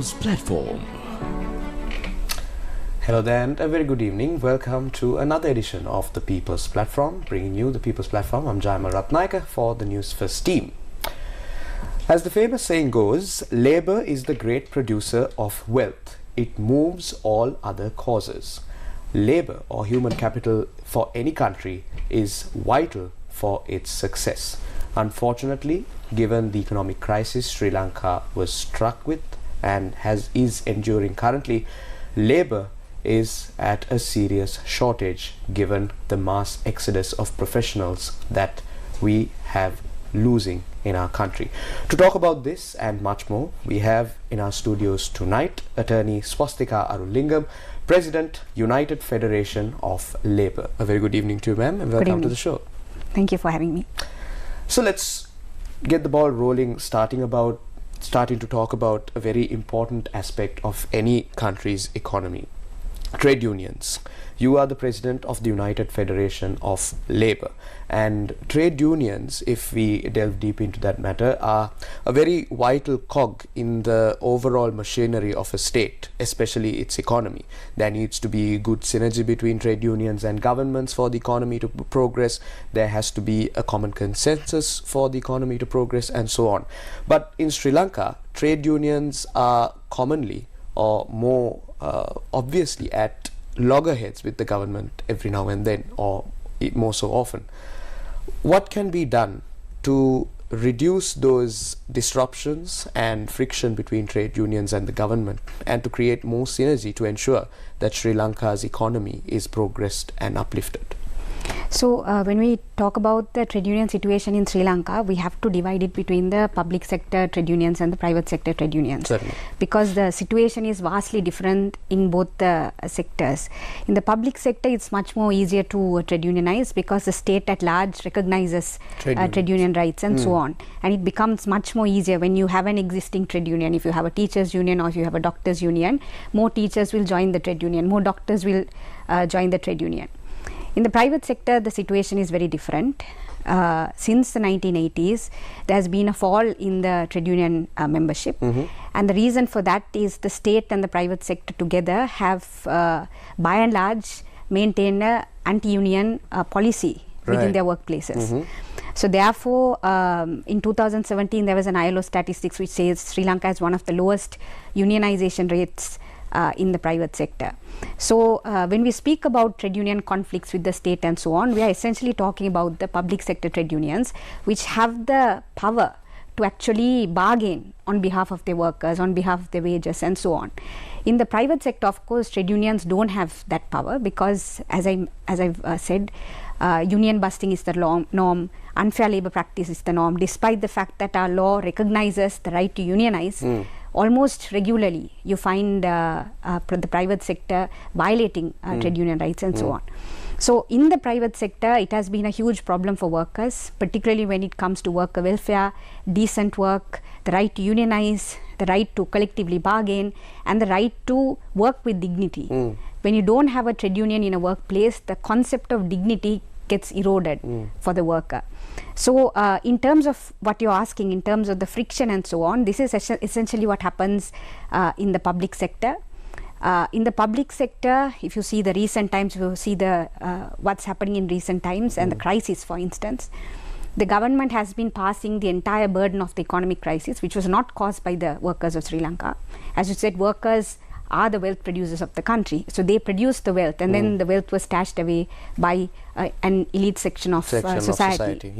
People's Platform. Hello there and a very good evening. Welcome to another edition of the People's Platform, bringing you the People's Platform. I'm Jaimal Ratnayaka for the Newsfirst team. As the famous saying goes, labor is the great producer of wealth. It moves all other causes. Labor or human capital for any country is vital for its success. Unfortunately, given the economic crisis Sri Lanka was struck with and is enduring currently, labor is at a serious shortage given the mass exodus of professionals that we have losing in our country. To talk about this and much more, we have in our studios tonight attorney Swasthika Arulingam, President, United Federation of Labour. A very good evening to you, ma'am, and welcome to the show. Thank you for having me. So let's get the ball rolling, starting to talk about a very important aspect of any country's economy: trade unions. You are the president of the United Federation of Labour, and trade unions, if we delve deep into that matter, are a very vital cog in the overall machinery of a state, especially its economy. There needs to be good synergy between trade unions and governments for the economy to progress. There has to be a common consensus for the economy to progress, and so on. But in Sri Lanka, trade unions are commonly or more obviously at loggerheads with the government every now and then, or more so often. What can be done to reduce those disruptions and friction between trade unions and the government, and to create more synergy to ensure that Sri Lanka's economy is progressed and uplifted? So when we talk about the trade union situation in Sri Lanka, we have to divide it between the public sector trade unions and the private sector trade unions. Certainly. Because the situation is vastly different in both the sectors. In the public sector, it's much more easier to trade unionize because the state at large recognizes trade union rights and so on. And it becomes much more easier when you have an existing trade union. If you have a teachers union or if you have a doctors union, more teachers will join the trade union, more doctors will join the trade union. In the private sector, the situation is very different. Since the 1980s, there has been a fall in the trade union membership. And the reason for that is the state and the private sector together have, by and large, maintained an anti-union policy within their workplaces. So therefore, in 2017, there was an ILO statistics which says Sri Lanka has one of the lowest unionization rates in the private sector. So when we speak about trade union conflicts with the state and so on, we are essentially talking about the public sector trade unions, which have the power to actually bargain on behalf of their workers, on behalf of their wages and so on. In the private sector, of course, trade unions don't have that power because, as I've said, union busting is the norm, unfair labor practice is the norm, despite the fact that our law recognizes the right to unionize. Almost regularly you find the private sector violating trade union rights and so on. So in the private sector, it has been a huge problem for workers, particularly when it comes to worker welfare, decent work, the right to unionize, the right to collectively bargain, and the right to work with dignity. When you don't have a trade union in a workplace, the concept of dignity gets eroded for the worker. So in terms of what you're asking, in terms of the friction and so on, this is essentially what happens in the public sector. In the public sector, if you see the recent times, if you see the what's happening in recent times and the crisis, for instance, the government has been passing the entire burden of the economic crisis, which was not caused by the workers of Sri Lanka. As you said, workers are the wealth producers of the country. So they produce the wealth, and then the wealth was stashed away by an elite section of society.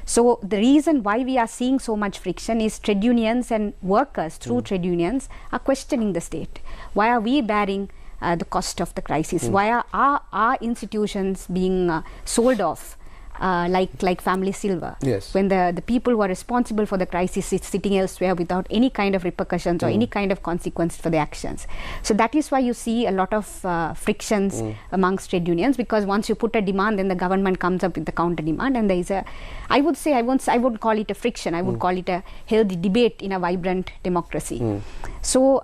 So the reason why we are seeing so much friction is trade unions and workers through trade unions are questioning the state. Why are we bearing the cost of the crisis? Why are our institutions being sold off? Like family silver, when the people who are responsible for the crisis is sitting elsewhere without any kind of repercussions or any kind of consequence for the actions. So that is why you see a lot of frictions amongst trade unions, because once you put a demand, then the government comes up with the counter demand, and there is a, I would call it a friction, I would call it a healthy debate in a vibrant democracy. So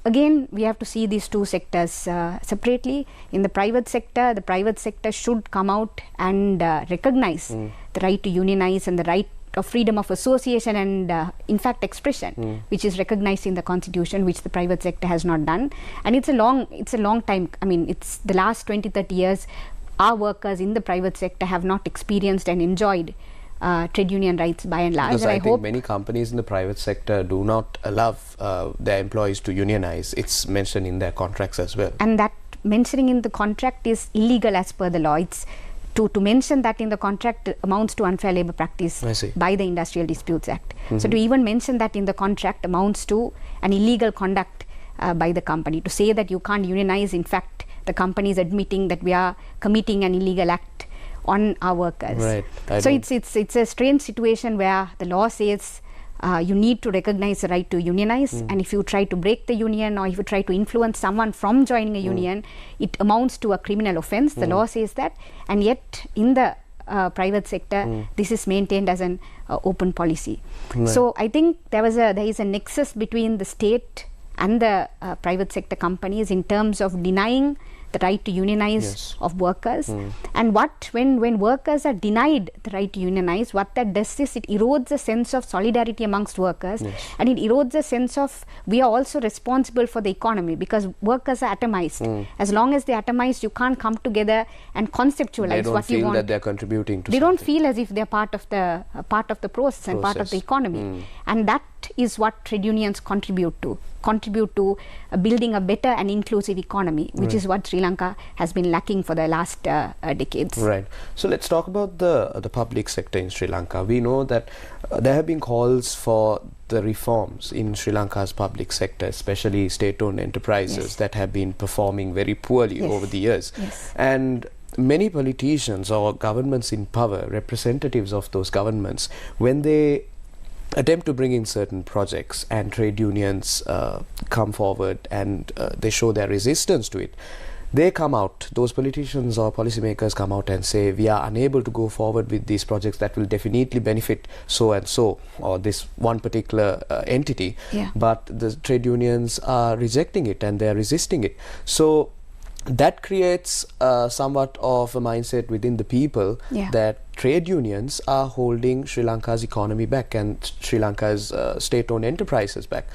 again, we have to see these two sectors separately. In the private sector should come out and recognize the right to unionize and the right of freedom of association and in fact expression, which is recognized in the constitution, which the private sector has not done. And it's a long time. I mean, it's the last 20-30 years our workers in the private sector have not experienced and enjoyed trade union rights by and large. Because and I think many companies in the private sector do not allow their employees to unionize. It's mentioned in their contracts as well. And that mentioning in the contract is illegal as per the law. It's to mention that in the contract amounts to unfair labor practice by the Industrial Disputes Act. So to even mention that in the contract amounts to an illegal conduct by the company. To say that you can't unionize, in fact, the company is admitting that we are committing an illegal act on our workers. Right. So it's a strange situation where the law says you need to recognize the right to unionize, and if you try to break the union or if you try to influence someone from joining a union, it amounts to a criminal offense. The law says that, and yet in the private sector this is maintained as an open policy. So I think there is a nexus between the state and the private sector companies in terms of denying the right to unionize of workers. And when workers are denied the right to unionize, what that does is it erodes a sense of solidarity amongst workers, and it erodes a sense of we are also responsible for the economy, because workers are atomized. As long as they're atomized, you can't come together and conceptualize what you want. They don't feel that they're contributing to They don't feel as if they're part of the process and part of the economy. And that is what trade unions contribute to building a better and inclusive economy, which is what Sri Lanka has been lacking for the last decades. Right. So let's talk about the public sector in Sri Lanka. We know that there have been calls for the reforms in Sri Lanka's public sector, especially state-owned enterprises that have been performing very poorly over the years. And many politicians or governments in power, representatives of those governments, when they attempt to bring in certain projects and trade unions come forward and they show their resistance to it, they come out, those politicians or policymakers come out and say, we are unable to go forward with these projects that will definitely benefit so and so, or this one particular entity, but the trade unions are rejecting it and they are resisting it. So that creates somewhat of a mindset within the people that trade unions are holding Sri Lanka's economy back and Sri Lanka's state-owned enterprises back.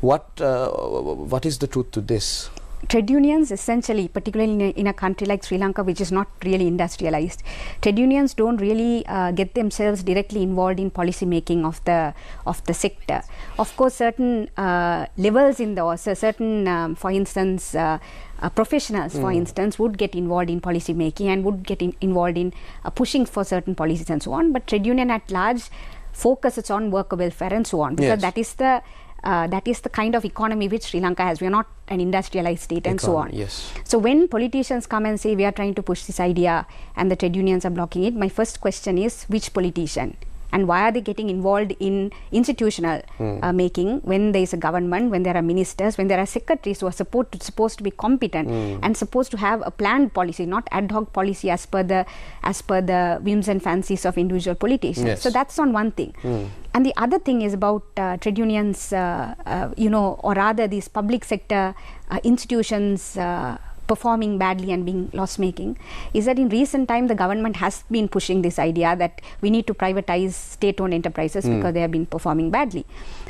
What is the truth to this? Trade unions, essentially, particularly in a country like Sri Lanka, which is not really industrialized, trade unions don't really get themselves directly involved in policy making of the sector. Of course, certain levels in the certain, for instance, professionals, for instance, would get involved in policy making and would get involved in pushing for certain policies and so on. But trade union at large focuses on worker welfare and so on, because that is the kind of economy which Sri Lanka has. We are not an industrialized state and so on. So when politicians come and say we are trying to push this idea and the trade unions are blocking it, my first question is, which politician? And why are they getting involved in institutional making when there is a government, when there are ministers, when there are secretaries who are supposed to be competent and supposed to have a planned policy, not ad hoc policy as per the whims and fancies of individual politicians. So that's on one thing. And the other thing is about trade unions, or rather these public sector institutions performing badly and being loss-making, is that in recent time the government has been pushing this idea that we need to privatize state-owned enterprises because they have been performing badly.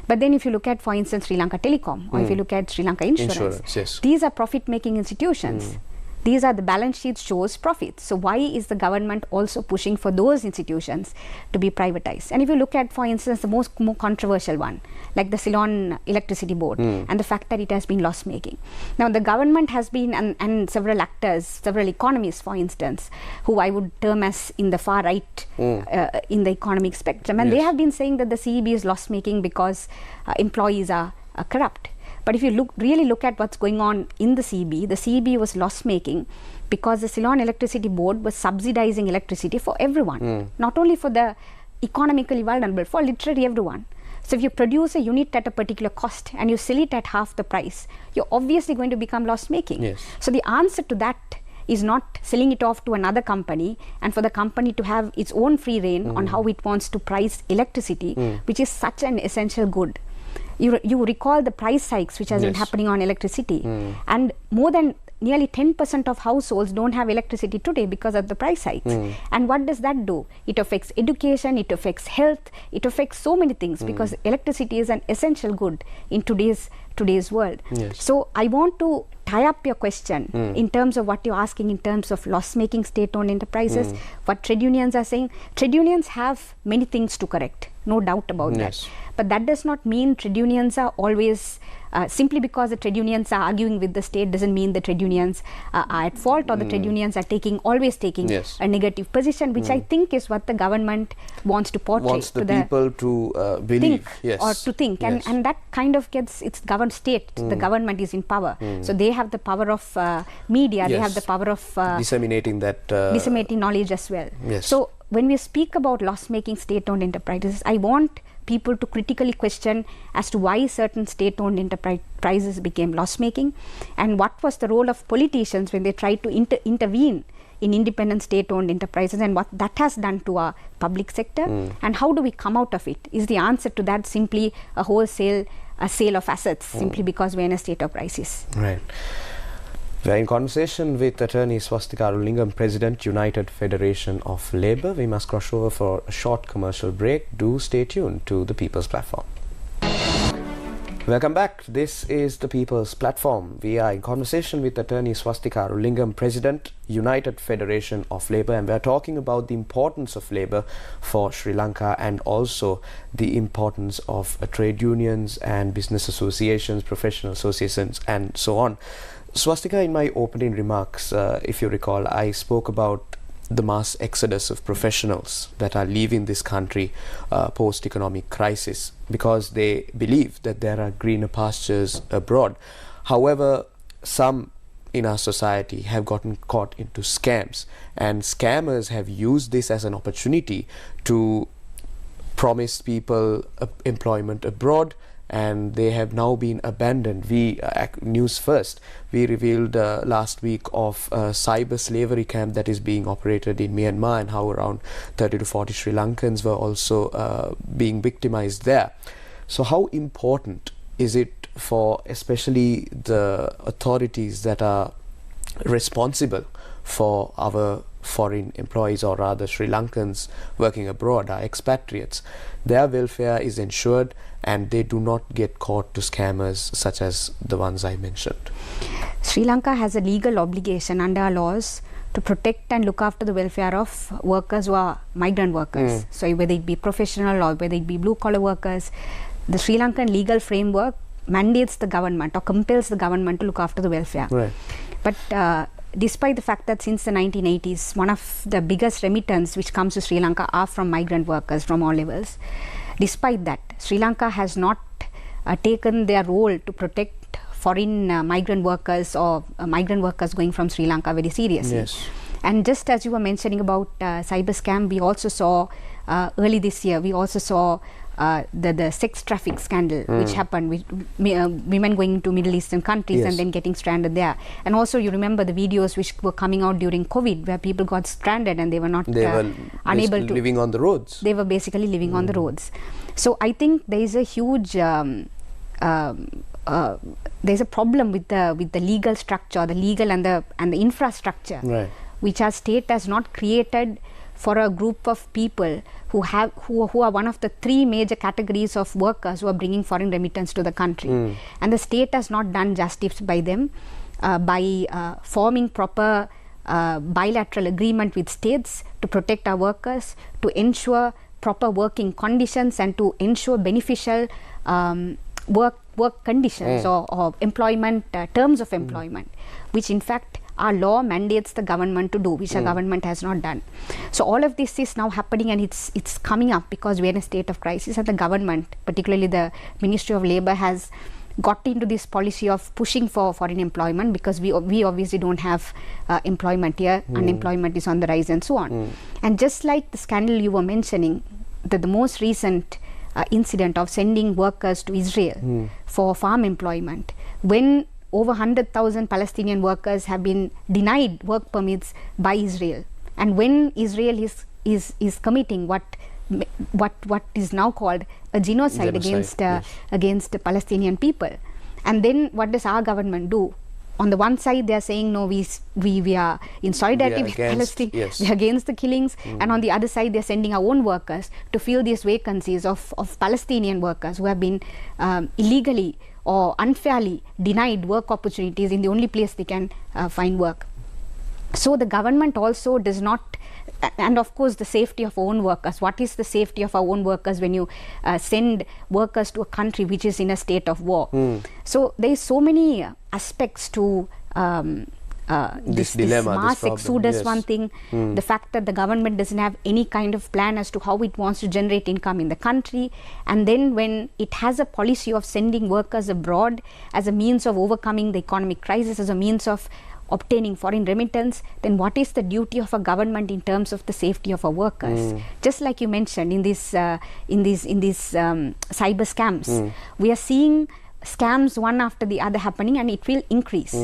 But then if you look at, for instance, Sri Lanka Telecom, or if you look at Sri Lanka Insurance, these are profit-making institutions. These are the balance sheet shows profits. So why is the government also pushing for those institutions to be privatized? And if you look at, for instance, the more controversial one, like the Ceylon Electricity Board, and the fact that it has been loss making. Now the government has been, and several actors, several economists, for instance, who I would term as in the far right in the economic spectrum, and they have been saying that the CEB is loss making because employees are corrupt. But if you really look at what's going on in the CEB was loss-making because the Ceylon Electricity Board was subsidizing electricity for everyone, not only for the economically vulnerable, for literally everyone. So if you produce a unit at a particular cost and you sell it at half the price, you're obviously going to become loss-making. So the answer to that is not selling it off to another company and for the company to have its own free rein on how it wants to price electricity, which is such an essential good. You recall the price hikes which has been happening on electricity, and more than nearly 10% of households don't have electricity today because of the price hikes. And what does that do? It affects education, it affects health, it affects so many things, because electricity is an essential good in today's world. Yes. So I want to tie up your question in terms of what you're asking in terms of loss-making state-owned enterprises. What trade unions are saying, trade unions have many things to correct, no doubt about that. But that does not mean trade unions are always, simply because the trade unions are arguing with the state doesn't mean the trade unions are at fault, or the trade unions are always taking a negative position, which I think is what the government wants to portray. Wants the people to believe. Or to think. And that kind of gets, it's governed state, the government is in power. So they have the power of media, they have the power of disseminating knowledge as well. So when we speak about loss-making state-owned enterprises, I want people to critically question as to why certain state-owned enterprises became loss-making, and what was the role of politicians when they tried to intervene in independent state-owned enterprises, and what that has done to our public sector, and how do we come out of it? Is the answer to that simply a wholesale sale of assets, simply because we're in a state of crisis? Right. We're in conversation with attorney Swasthika Arulingam, President, United Federation of Labour. We must cross over for a short commercial break. Do stay tuned to the People's Platform. Welcome back. This is the People's Platform. We are in conversation with attorney Swasthika Arulingam, President, United Federation of Labour, and we are talking about the importance of labour for Sri Lanka, and also the importance of trade unions and business associations, professional associations, and so on. Swastika, in my opening remarks, if you recall, I spoke about the mass exodus of professionals that are leaving this country post-economic crisis, because they believe that there are greener pastures abroad. However, some in our society have gotten caught into scams, and scammers have used this as an opportunity to promise people employment abroad, and they have now been abandoned. We, Newsfirst, we revealed last week of a cyber slavery camp that is being operated in Myanmar, and how around 30 to 40 Sri Lankans were also being victimized there. So how important is it for especially the authorities that are responsible for our foreign employees, or rather Sri Lankans working abroad, our expatriates, their welfare is ensured and they do not get caught to scammers such as the ones I mentioned? Sri Lanka has a legal obligation under our laws to protect and look after the welfare of workers who are migrant workers. So whether it be professional or whether it be blue collar workers, the Sri Lankan legal framework mandates the government or compels the government to look after the welfare. Right. But despite the fact that since the 1980s, one of the biggest remittance which comes to Sri Lanka are from migrant workers from all levels, despite that, Sri Lanka has not taken their role to protect foreign migrant workers or migrant workers going from Sri Lanka very seriously. Yes. And just as you were mentioning about cyber scam, we also saw early this year, we also saw the sex traffic scandal which happened with women going into Middle Eastern countries and then getting stranded there. And also you remember the videos which were coming out during COVID, where people got stranded and they were not unable to living on the roads. They were basically living on the roads. So I think there is a huge there's a problem with the legal structure, the legal and the infrastructure, which our state has not created for a group of people who are one of the three major categories of workers who are bringing foreign remittance to the country. And the state has not done justice by them by forming proper bilateral agreement with states to protect our workers, to ensure proper working conditions, and to ensure beneficial work conditions or employment terms of employment, which in fact our law mandates the government to do, which the government has not done. So all of this is now happening, and it's coming up because we're in a state of crisis, and the government, particularly the Ministry of Labour, has got into this policy of pushing for foreign employment, because we obviously don't have employment here, unemployment is on the rise and so on. And just like the scandal you were mentioning, the most recent incident of sending workers to Israel for farm employment, when over 100,000 Palestinian workers have been denied work permits by Israel, and when Israel is committing what is now called a genocide against the Palestinian people, and then what does our government do? on the one side they are saying no, we are in solidarity with Palestine, yes. we are against the killings, and on the other side they are sending our own workers to fill these vacancies of Palestinian workers who have been illegally or unfairly denied work opportunities in the only place they can find work. So the government also does not, and of course the safety of our own workers. What is the safety of our own workers when you send workers to a country which is in a state of war? So there is so many aspects to this dilemma, this mass this problem. exodus, Yes. one thing, the fact that the government doesn't have any kind of plan as to how it wants to generate income in the country, and then when it has a policy of sending workers abroad as a means of overcoming the economic crisis, as a means of obtaining foreign remittance, then what is the duty of a government in terms of the safety of our workers? Just like you mentioned in these cyber scams, we are seeing scams one after the other happening, and it will increase.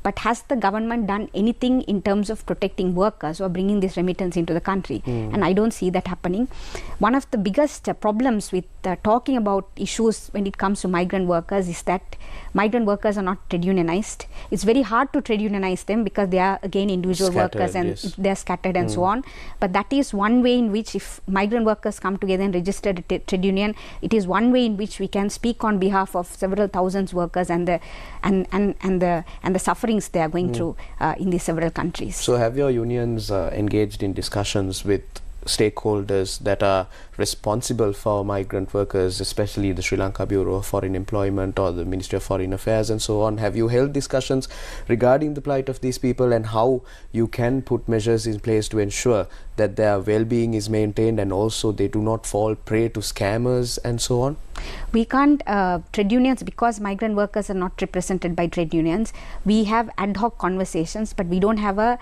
But has the government done anything in terms of protecting workers or bringing this remittance into the country? And I don't see that happening. One of the biggest problems with talking about issues when it comes to migrant workers is that migrant workers are not trade unionized. It's very hard to trade unionize them because they are again individual workers, and yes. they are scattered and so on. But that is one way in which, if migrant workers come together and register a trade union, it is one way in which we can speak on behalf of several thousands workers and the sufferings they are going through in these several countries. So have your unions engaged in discussions with stakeholders that are responsible for migrant workers, especially the Sri Lanka Bureau of Foreign Employment or the Ministry of Foreign Affairs and so on? Have you held discussions regarding the plight of these people and how you can put measures in place to ensure that their well-being is maintained and also they do not fall prey to scammers and so on? We can't, trade unions, because migrant workers are not represented by trade unions, we have ad hoc conversations, but we don't have a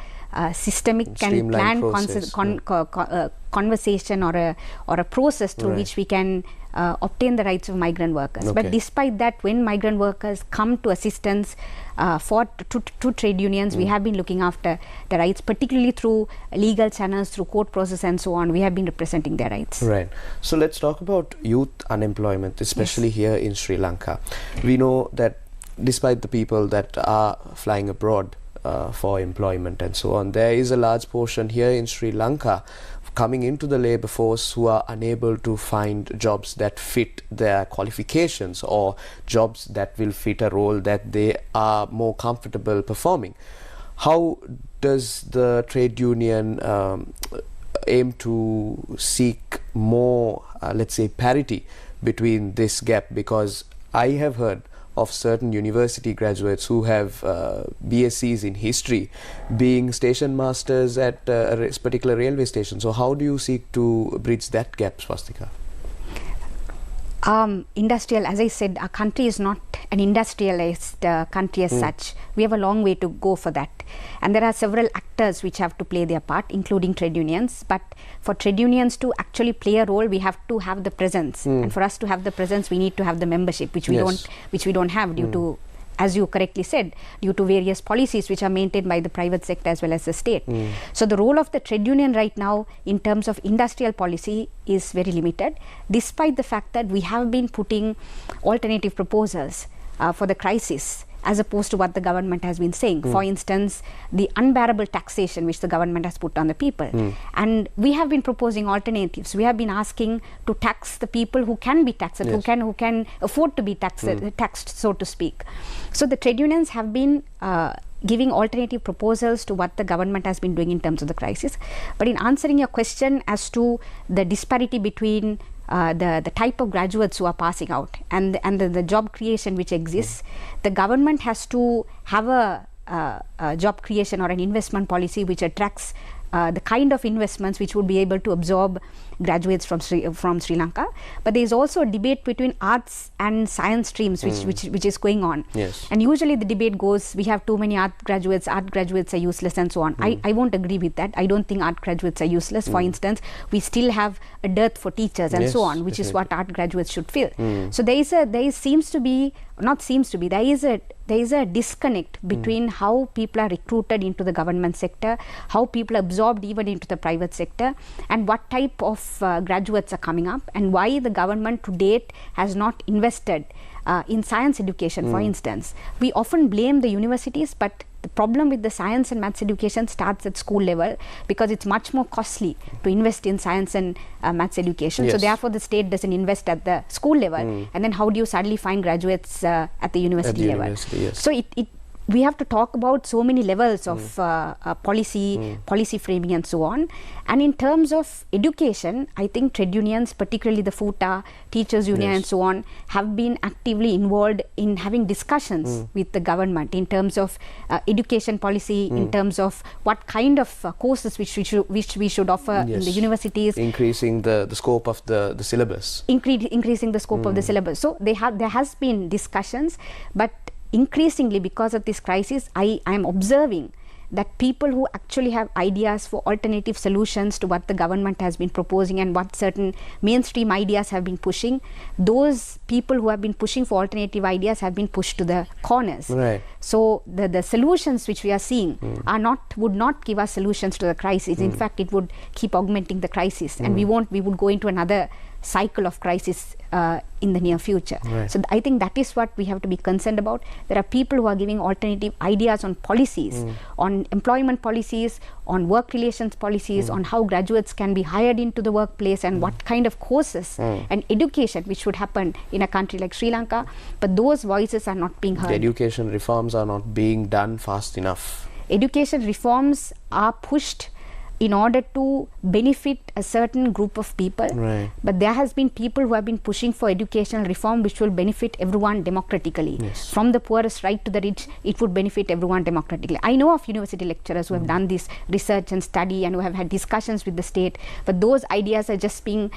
systemic and planned conversation or a process through which we can obtain the rights of migrant workers. But despite that, when migrant workers come to assistance to trade unions, we have been looking after the rights, particularly through legal channels, through court process and so on. We have been representing their rights. Right. So let's talk about youth unemployment, especially here in Sri Lanka. We know that despite the people that are flying abroad for employment and so on, there is a large portion here in Sri Lanka coming into the labor force who are unable to find jobs that fit their qualifications or jobs that will fit a role that they are more comfortable performing. How does the trade union aim to seek more, let's say, parity between this gap? Because I have heard of certain university graduates who have BScs in history being station masters at a particular railway station. So how do you seek to bridge that gap, Swasthika? Industrial, as I said, our country is not an industrialized country as such. We have a long way to go for that. And there are several actors which have to play their part, including trade unions. But for trade unions to actually play a role, we have to have the presence. And for us to have the presence, we need to have the membership, which we don't have due to, as you correctly said, due to various policies which are maintained by the private sector as well as the state. So the role of the trade union right now in terms of industrial policy is very limited, despite the fact that we have been putting alternative proposals for the crisis, as opposed to what the government has been saying. For instance, the unbearable taxation which the government has put on the people. And we have been proposing alternatives. We have been asking to tax the people who can be taxed, who can afford to be taxed, so to speak. So the trade unions have been giving alternative proposals to what the government has been doing in terms of the crisis. But in answering your question as to the disparity between the type of graduates who are passing out and the job creation which exists, the government has to have a job creation or an investment policy which attracts the kind of investments which would be able to absorb graduates from Sri Lanka. But there is also a debate between arts and science streams which is going on. And usually the debate goes, we have too many art graduates are useless and so on. I won't agree with that. I don't think art graduates are useless. For instance, we still have a dearth for teachers and so on, which is what art graduates should fill. So there is a disconnect between how people are recruited into the government sector, how people are absorbed even into the private sector, and what type of graduates are coming up, and why the government to date has not invested in science education, for instance, we often blame the universities, but the problem with the science and maths education starts at school level, because it's much more costly to invest in science and maths education. So therefore the state doesn't invest at the school level, and then how do you suddenly find graduates at the university level? So we have to talk about so many levels of policy framing and so on. And in terms of education, I think trade unions, particularly the FUTA, teachers union and so on, have been actively involved in having discussions with the government in terms of education policy, in terms of what kind of courses which we should offer in the universities. Increasing the scope of the syllabus. Increasing the scope of the syllabus. So there has been discussions, but increasingly, because of this crisis, I am observing that people who actually have ideas for alternative solutions to what the government has been proposing and what certain mainstream ideas have been pushing, those people who have been pushing for alternative ideas have been pushed to the corners. Right. So the solutions which we are seeing would not give us solutions to the crisis. In fact, it would keep augmenting the crisis, and we would go into another cycle of crisis in the near future. Right. So I think that is what we have to be concerned about. There are people who are giving alternative ideas on policies, on employment policies, on work relations policies, on how graduates can be hired into the workplace, and what kind of courses and education which should happen in a country like Sri Lanka. But those voices are not being heard. The education reforms are not being done fast enough. Education reforms are pushed in order to benefit a certain group of people, but there has been people who have been pushing for educational reform which will benefit everyone democratically. From the poorest right to the rich, it would benefit everyone democratically. I know of university lecturers who have done this research and study and who have had discussions with the state, but those ideas are just being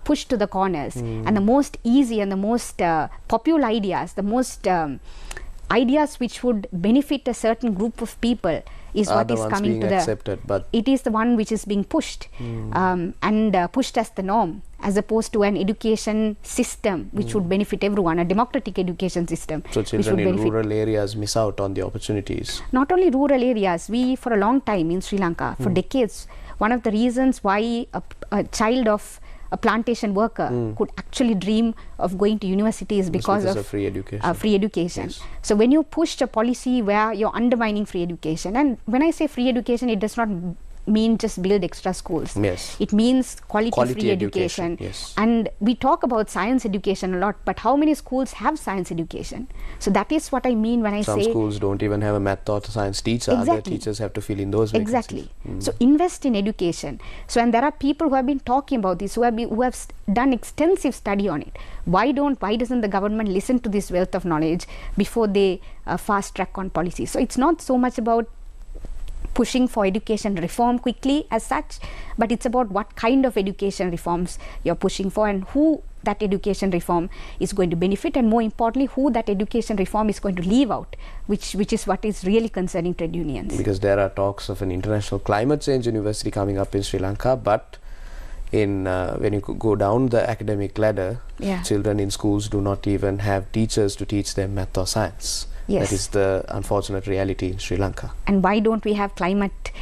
pushed to the corners. And the most easy and the most popular ideas, the most ideas which would benefit a certain group of people is what is coming to accepted, but it is the one which is being pushed and pushed as the norm, as opposed to an education system which would benefit everyone, a democratic education system. So children in rural areas miss out on the opportunities. Not only rural areas, we for a long time in Sri Lanka, for decades, one of the reasons why a child of a plantation worker could actually dream of going to university is because of free education. Free education. So when you push a policy where you're undermining free education, and when I say free education, it does not mean just build extra schools. It means quality free education. And we talk about science education a lot, but how many schools have science education? So that is what I mean when I say some schools don't even have a math or science teacher. Other teachers have to fill in those vacancies. So invest in education. So, and there are people who have been talking about this, who have done extensive study on it. Why doesn't the government listen to this wealth of knowledge before they fast track on policy? So it's not so much about pushing for education reform quickly as such, but it's about what kind of education reforms you're pushing for and who that education reform is going to benefit, and more importantly, who that education reform is going to leave out, which is what is really concerning trade unions. Because there are talks of an international climate change university coming up in Sri Lanka, but when you go down the academic ladder, children in schools do not even have teachers to teach them math or science. That is the unfortunate reality in Sri Lanka. And why don't we have climate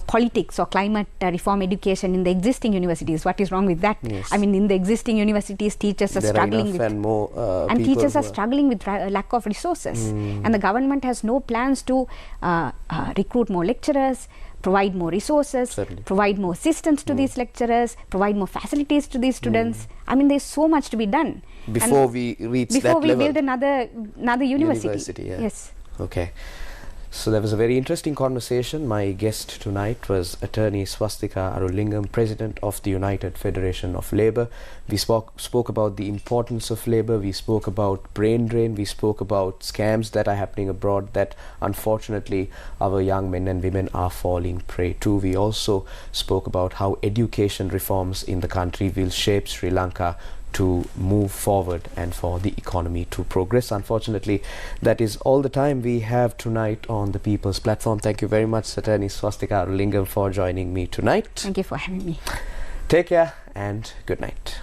politics or climate reform education in the existing universities? What is wrong with that? I mean, in the existing universities, teachers are struggling with and teachers are struggling with lack of resources, and the government has no plans to recruit more lecturers, provide more resources, provide more assistance to these lecturers, provide more facilities to these students. I mean, there's so much to be done before we reach that level. Before we build another university. Yes. Okay. So there was a very interesting conversation. My guest tonight was attorney Swasthika Arulingam, president of the United Federation of Labour. We spoke about the importance of labour. We spoke about brain drain. We spoke about scams that are happening abroad that unfortunately our young men and women are falling prey to. We also spoke about how education reforms in the country will shape Sri Lanka to move forward and for the economy to progress. Unfortunately, that is all the time we have tonight on the People's Platform. Thank you very much, Attorney Swasthika Arulingam, for joining me tonight. Thank you for having me. Take care and good night.